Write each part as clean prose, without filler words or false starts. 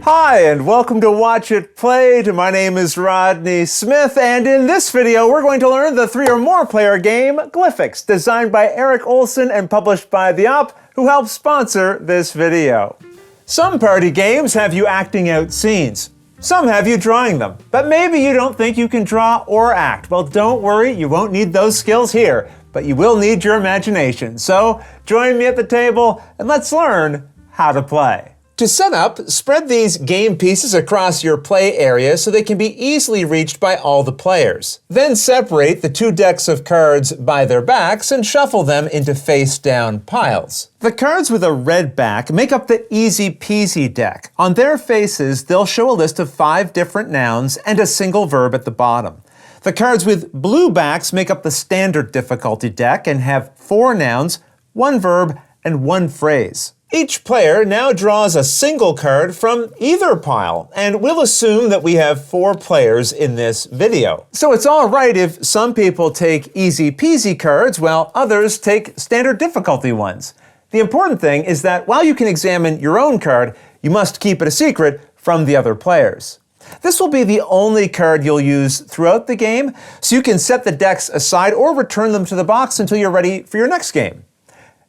Hi, and welcome to Watch It Played. My name is Rodney Smith, and in this video, we're going to learn the 3 or more player game, Glyphics, designed by Eric Olson and published by The Op, who helped sponsor this video. Some party games have you acting out scenes. Some have you drawing them, but maybe you don't think you can draw or act. Well, don't worry, you won't need those skills here, but you will need your imagination. So join me at the table and let's learn how to play. To set up, spread these game pieces across your play area so they can be easily reached by all the players. Then separate the 2 decks of cards by their backs and shuffle them into face-down piles. The cards with a red back make up the Easy Peasy deck. On their faces, they'll show a list of 5 different nouns and a single verb at the bottom. The cards with blue backs make up the Standard difficulty deck and have 4 nouns, 1 verb, and 1 phrase. Each player now draws a single card from either pile, and we'll assume that we have 4 players in this video. So it's all right if some people take Easy Peasy cards while others take Standard difficulty ones. The important thing is that while you can examine your own card, you must keep it a secret from the other players. This will be the only card you'll use throughout the game, so you can set the decks aside or return them to the box until you're ready for your next game.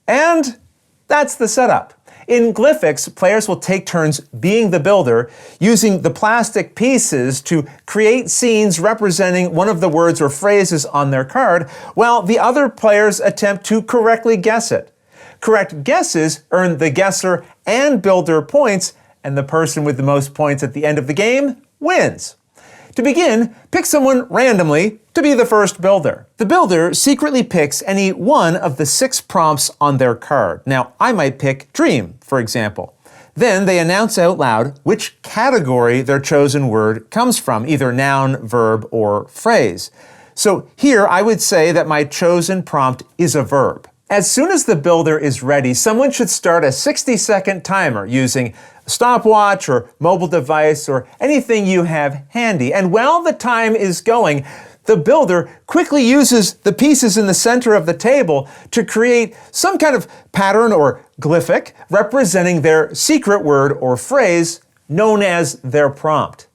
And that's the setup. In Glyphics, players will take turns being the builder, using the plastic pieces to create scenes representing one of the words or phrases on their card, while the other players attempt to correctly guess it. Correct guesses earn the guesser and builder points, and the person with the most points at the end of the game wins. To begin, pick someone randomly to be the first builder. The builder secretly picks any one of the 6 prompts on their card. Now, I might pick dream, for example. Then they announce out loud which category their chosen word comes from, either noun, verb, or phrase. So here I would say that my chosen prompt is a verb. As soon as the builder is ready, someone should start a 60-second timer using a stopwatch or mobile device or anything you have handy. And while the time is going, the builder quickly uses the pieces in the center of the table to create some kind of pattern or glyphic representing their secret word or phrase known as their prompt.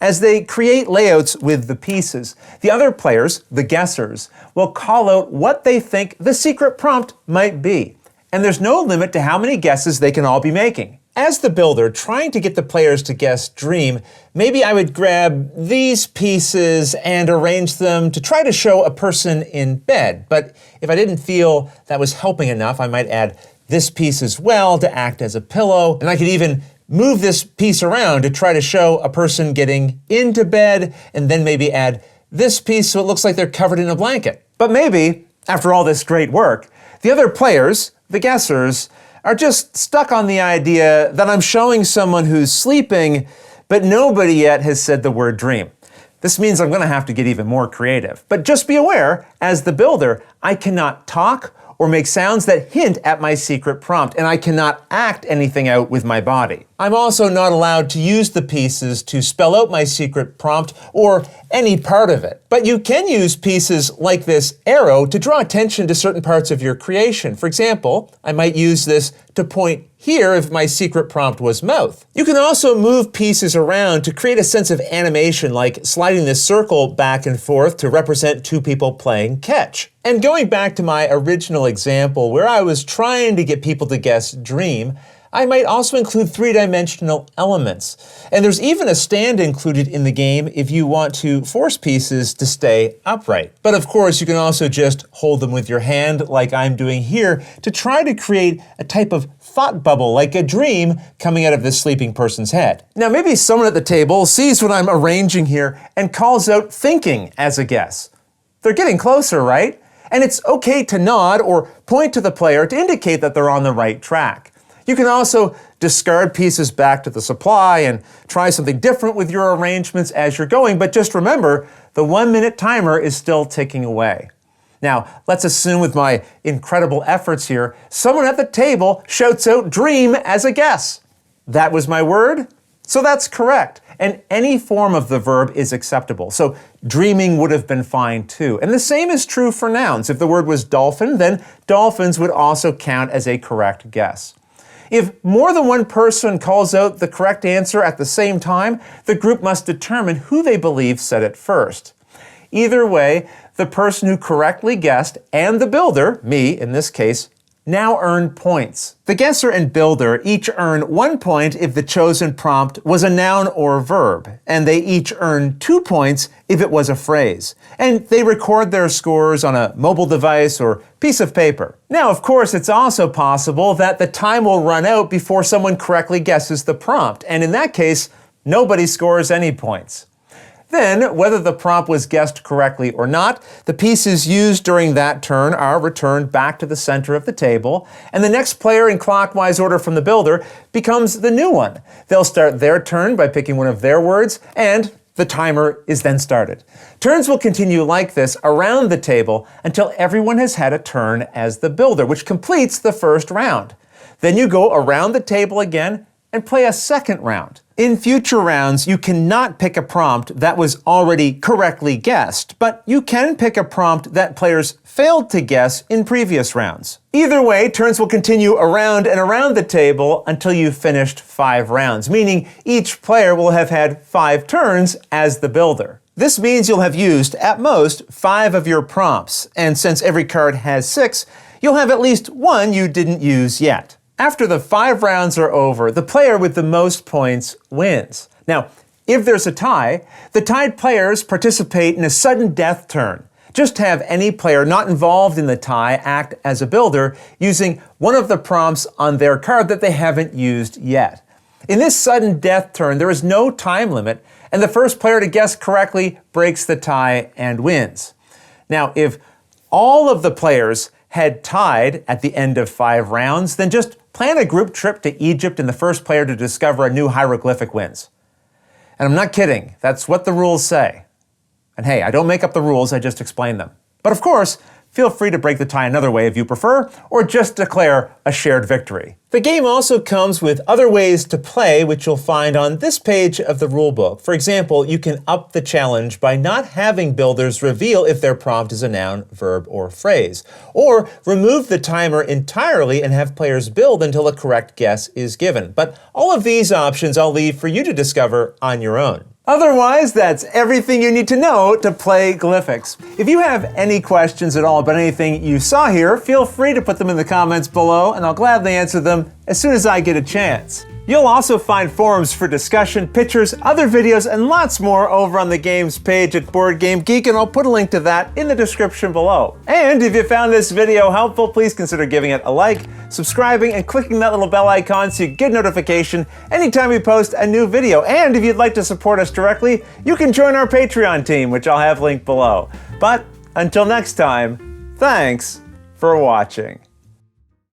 As they create layouts with the pieces, the other players, the guessers, will call out what they think the secret prompt might be. And there's no limit to how many guesses they can all be making. As the builder, trying to get the players to guess dream, maybe I would grab these pieces and arrange them to try to show a person in bed. But if I didn't feel that was helping enough, I might add this piece as well to act as a pillow. And I could even move this piece around to try to show a person getting into bed, and then maybe add this piece so it looks like they're covered in a blanket. But maybe, after all this great work, the other players, the guessers, are just stuck on the idea that I'm showing someone who's sleeping, but nobody yet has said the word dream. This means I'm going to have to get even more creative. But just be aware, as the builder, I cannot talk or make sounds that hint at my secret prompt, and I cannot act anything out with my body. I'm also not allowed to use the pieces to spell out my secret prompt or any part of it. But you can use pieces like this arrow to draw attention to certain parts of your creation. For example, I might use this to point here if my secret prompt was mouth. You can also move pieces around to create a sense of animation, like sliding this circle back and forth to represent 2 people playing catch. And going back to my original example where I was trying to get people to guess dream, I might also include 3-dimensional elements. And there's even a stand included in the game if you want to force pieces to stay upright. But of course, you can also just hold them with your hand like I'm doing here to try to create a type of thought bubble, like a dream coming out of this sleeping person's head. Now, maybe someone at the table sees what I'm arranging here and calls out thinking as a guess. They're getting closer, right? And it's okay to nod or point to the player to indicate that they're on the right track. You can also discard pieces back to the supply and try something different with your arrangements as you're going, but just remember, the 1-minute timer is still ticking away. Now, let's assume with my incredible efforts here, someone at the table shouts out dream as a guess. That was my word, so that's correct. And any form of the verb is acceptable. So dreaming would have been fine too. And the same is true for nouns. If the word was dolphin, then dolphins would also count as a correct guess. If more than one person calls out the correct answer at the same time, the group must determine who they believe said it first. Either way, the person who correctly guessed and the builder, me in this case, now earn points. The guesser and builder each earn 1 point if the chosen prompt was a noun or verb, and they each earn 2 points if it was a phrase. And they record their scores on a mobile device or piece of paper. Now, of course, it's also possible that the time will run out before someone correctly guesses the prompt, and in that case, nobody scores any points. Then, whether the prompt was guessed correctly or not, the pieces used during that turn are returned back to the center of the table, and the next player in clockwise order from the builder becomes the new one. They'll start their turn by picking one of their words, and the timer is then started. Turns will continue like this around the table until everyone has had a turn as the builder, which completes the first round. Then you go around the table again and play a second round. In future rounds, you cannot pick a prompt that was already correctly guessed, but you can pick a prompt that players failed to guess in previous rounds. Either way, turns will continue around and around the table until you've finished 5 rounds, meaning each player will have had 5 turns as the builder. This means you'll have used, at most, 5 of your prompts, and since every card has 6, you'll have at least 1 you didn't use yet. After the 5 rounds are over, the player with the most points wins. Now, if there's a tie, the tied players participate in a sudden death turn. Just have any player not involved in the tie act as a builder using one of the prompts on their card that they haven't used yet. In this sudden death turn, there is no time limit, and the first player to guess correctly breaks the tie and wins. Now, if all of the players had tied at the end of 5 rounds, then just plan a group trip to Egypt and the first player to discover a new hieroglyphic wins. And I'm not kidding, that's what the rules say. And hey, I don't make up the rules, I just explain them. But of course, feel free to break the tie another way if you prefer, or just declare a shared victory. The game also comes with other ways to play, which you'll find on this page of the rulebook. For example, you can up the challenge by not having builders reveal if their prompt is a noun, verb, or phrase. Or remove the timer entirely and have players build until a correct guess is given. But all of these options I'll leave for you to discover on your own. Otherwise, that's everything you need to know to play Glyphics. If you have any questions at all about anything you saw here, feel free to put them in the comments below, and I'll gladly answer them as soon as I get a chance. You'll also find forums for discussion, pictures, other videos, and lots more over on the games page at Board Game Geek, and I'll put a link to that in the description below. And if you found this video helpful, please consider giving it a like, subscribing, and clicking that little bell icon so you get notification anytime we post a new video. And if you'd like to support us directly, you can join our Patreon team, which I'll have linked below. But until next time, thanks for watching.